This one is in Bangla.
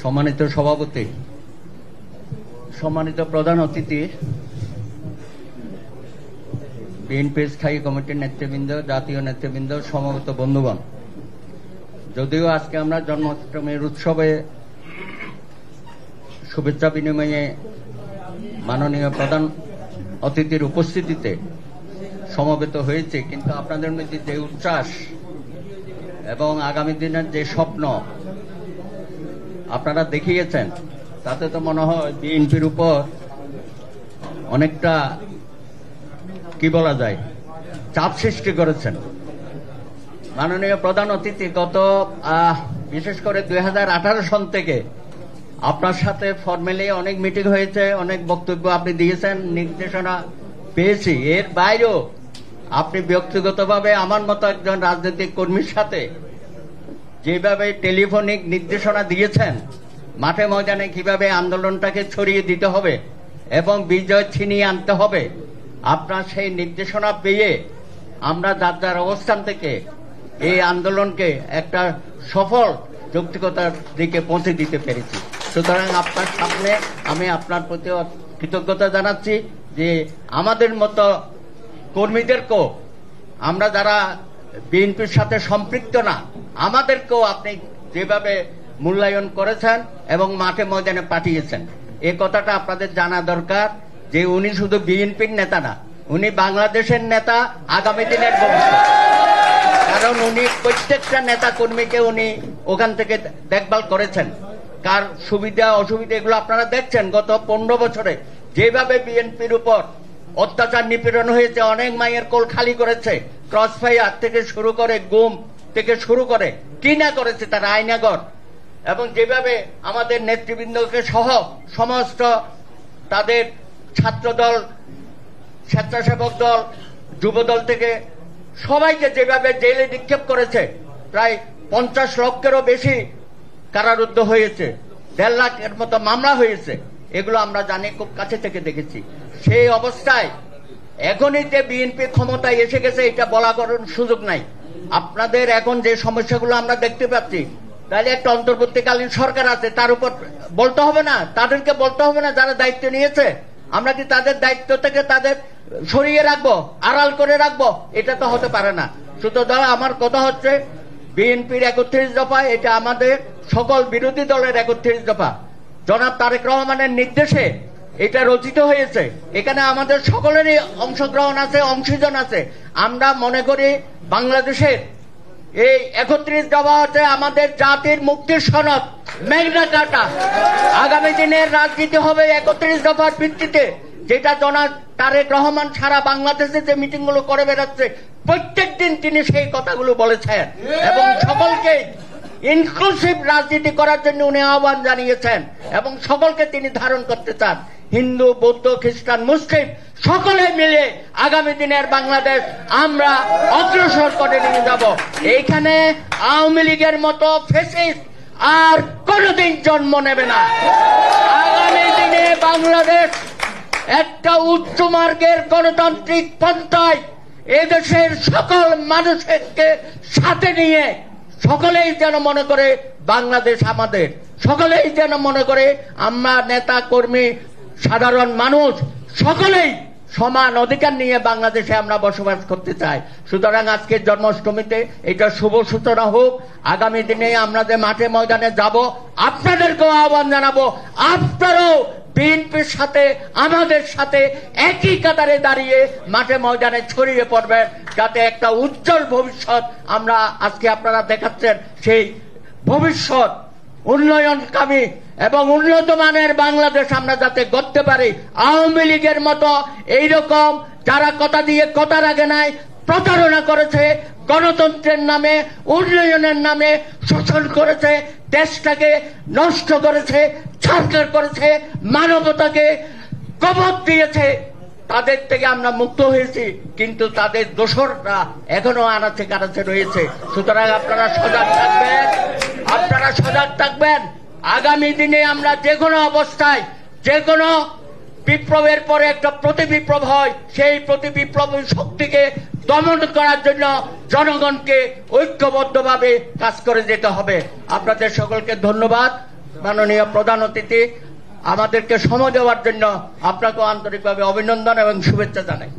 সম্মানিত সভাপতি, সম্মানিত প্রধান অতিথি, বিএনপি স্থায়ী কমিটির নেতৃবৃন্দ, জাতীয় নেতৃবৃন্দ, সমবেত বন্ধুগণ, যদিও আজকে আমরা জন্মাষ্টমীর উৎসবে শুভেচ্ছা বিনিময়ে মাননীয় প্রধান অতিথির উপস্থিতিতে সমবেত হয়েছে, কিন্তু আপনাদের মধ্যে যে উচ্ছ্বাস এবং আগামী দিনের যে স্বপ্ন আপনারা দেখিয়েছেন, তাতে তো মনে হয় বিএনপির উপর অনেকটা কি বলা যায় চাপ সৃষ্টি করেছেন। মাননীয় প্রধান অতিথি, গত বিশেষ করে 2018 সন থেকে আপনার সাথে ফর্মালি অনেক মিটিং হয়েছে, অনেক বক্তব্য আপনি দিয়েছেন, নির্দেশনা পেয়েছি। এর বাইরেও আপনি ব্যক্তিগতভাবে আমার মতো একজন রাজনৈতিক কর্মীর সাথে যেভাবে টেলিফোনিক নির্দেশনা দিয়েছেন, মাঠে ময়দানে কিভাবে আন্দোলনটাকে ছড়িয়ে দিতে হবে এবং বিজয় ছিনিয়ে আনতে হবে, আপনার সেই নির্দেশনা পেয়ে আমরা যার যার অবস্থান থেকে এই আন্দোলনকে একটা সফল যৌক্তিকতার দিকে পৌঁছে দিতে পেরেছি। সুতরাং আপনার সামনে আমি আপনার প্রতি কৃতজ্ঞতা জানাচ্ছি যে আমাদের মতো কর্মীদেরকেও, আমরা যারা বিএনপির সাথে সম্পৃক্ত না, আমাদেরকেও আপনি যেভাবে মূল্যায়ন করেছেন এবং মাঠে ময়দানে পাঠিয়েছেন, এই কথাটা আপনাদের জানা দরকার যে উনি শুধু বিএনপির নেতা না, উনি বাংলাদেশের নেতা, আগামী দিনের ভবিষ্যৎ। কারণ উনি প্রত্যেকটা নেতা কর্মীকে উনি ওখান থেকে দেখভাল করেছেন, কার সুবিধা অসুবিধা এগুলো আপনারা দেখছেন। গত 15 বছরে যেভাবে বিএনপির উপর অত্যাচার নিপীড়ন হয়েছে, অনেক মায়ের কোল খালি করেছে, ক্রস ফায়ার থেকে শুরু করে, গুম থেকে শুরু করে কি না করেছে তারা আইনাগর, এবং যেভাবে আমাদের নেতৃবৃন্দকে সহ সমস্ত তাদের ছাত্রদল, স্বেচ্ছাসেবক দল, যুবদল থেকে সবাইকে যেভাবে জেলে নিক্ষেপ করেছে, প্রায় 50 লক্ষেরও বেশি কারারুদ্ধ হয়েছে, 1.5 লাখের মতো মামলা হয়েছে, এগুলো আমরা জানি, খুব কাছে থেকে দেখেছি। সেই অবস্থায় এখনই যে বিএনপি ক্ষমতায় এসে গেছে এটা বলা করার সুযোগ নাই। আপনাদের এখন যে সমস্যাগুলো আমরা দেখতে পাচ্ছি, তাহলে একটা অন্তর্বর্তীকালীন সরকার আছে, তার উপর বলতে হবে না, তাদেরকে বলতে হবে না যারা দায়িত্ব নিয়েছে, আমরা কি তাদের দায়িত্ব থেকে তাদের সরিয়ে রাখবো, আড়াল করে রাখবো? এটা তো হতে পারে না। সুতরাং আমার কথা হচ্ছে বিএনপির 31 দফা, এটা আমাদের সকল বিরোধী দলের 31 দফা, জনাব তারেক রহমানের নির্দেশে এটা রচিত হয়েছে। এখানে আমাদের সকলেরই অংশগ্রহণ আছে, অংশীজন আছে। আমরা মনে করি বাংলাদেশের এই 31 দফা হচ্ছে আমাদের জাতির মুক্তির সনদ, ম্যাগনা কার্টা। আগামী দিনের রাজনীতি হবে 31 দফার ভিত্তিতে, যেটা জনাব তারেক রহমান সারা বাংলাদেশে যে মিটিং গুলো করে বেড়াচ্ছে, প্রত্যেক দিন তিনি সেই কথাগুলো বলেছেন এবং সকলকে ইনক্লুসিভ রাজনীতি করার জন্য উনি আহ্বান জানিয়েছেন এবং সকলকে তিনি ধারণ করতে চান। হিন্দু, বৌদ্ধ, খ্রিস্টান, মুসলিম সকলে মিলে আগামী দিনের বাংলাদেশ আমরা অগ্রসর করে নিয়ে যাব। এইখানে আওয়ামী লীগের মতো ফ্যাসিস্ট আর কোনদিন জন্ম নেবে না। আগামী দিনে বাংলাদেশ একটা উচ্চ মার্গের গণতান্ত্রিক পন্থায় এদেশের সকল মানুষকে সাথে নিয়ে সকলেই যেন মনে করে বাংলাদেশ আমাদের, সকলেই যেন মনে করে আমরা নেতা কর্মী, সাধারণ মানুষ সকলেই সমান অধিকার নিয়ে বাংলাদেশে আমরা বসবাস করতে চাই। সুতরাং আজকের জন্মাষ্টমীতে এটা শুভ সূচনা হোক। আগামী দিনে আমরা যে মাঠে ময়দানে যাব, আপনাদেরকেও আহ্বান জানাবো, আপনারাও বিএনপির সাথে আমাদের সাথে একই কাতারে দাঁড়িয়ে মাঠে ময়দানে ছড়িয়ে পড়বেন, যাতে একটা উজ্জ্বল ভবিষ্যৎ আমরা আজকে আপনারা দেখাচ্ছেন, সেই ভবিষ্যৎ উন্নয়নকামী এবং উন্নত মানের বাংলাদেশ আমরা যাতে গড়তে পারি। আওয়ামী লীগের মতো এইরকম যারা কথা দিয়ে কথা রাখে নাই, প্রতারণা করেছে, গণতন্ত্রের নামে, উন্নয়নের নামে শোষণ করেছে, দেশটাকে নষ্ট করেছে, ছাড়খাড় করেছে, মানবতাকে কবর দিয়েছে, তাদের থেকে আমরা মুক্ত হয়েছি, কিন্তু তাদের দোসররা এখনো আনাচে কানাচে রয়েছে। সুতরাং আপনারা সজাগ থাকবেন, আপনারা সজাগ থাকবেন। আগামী দিনে আমরা যে কোনো অবস্থায়, যে কোনো বিপ্লবের পরে একটা প্রতি বিপ্লব হয়, সেই প্রতি বিপ্লব শক্তিকে দমন করার জন্য জনগণকে ঐক্যবদ্ধভাবে কাজ করে যেতে হবে। আপনাদের সকলকে ধন্যবাদ। মাননীয় প্রধান অতিথি, আমাদেরকে সময় দেওয়ার জন্য আপনাকেও আন্তরিকভাবে অভিনন্দন এবং শুভেচ্ছা জানাই।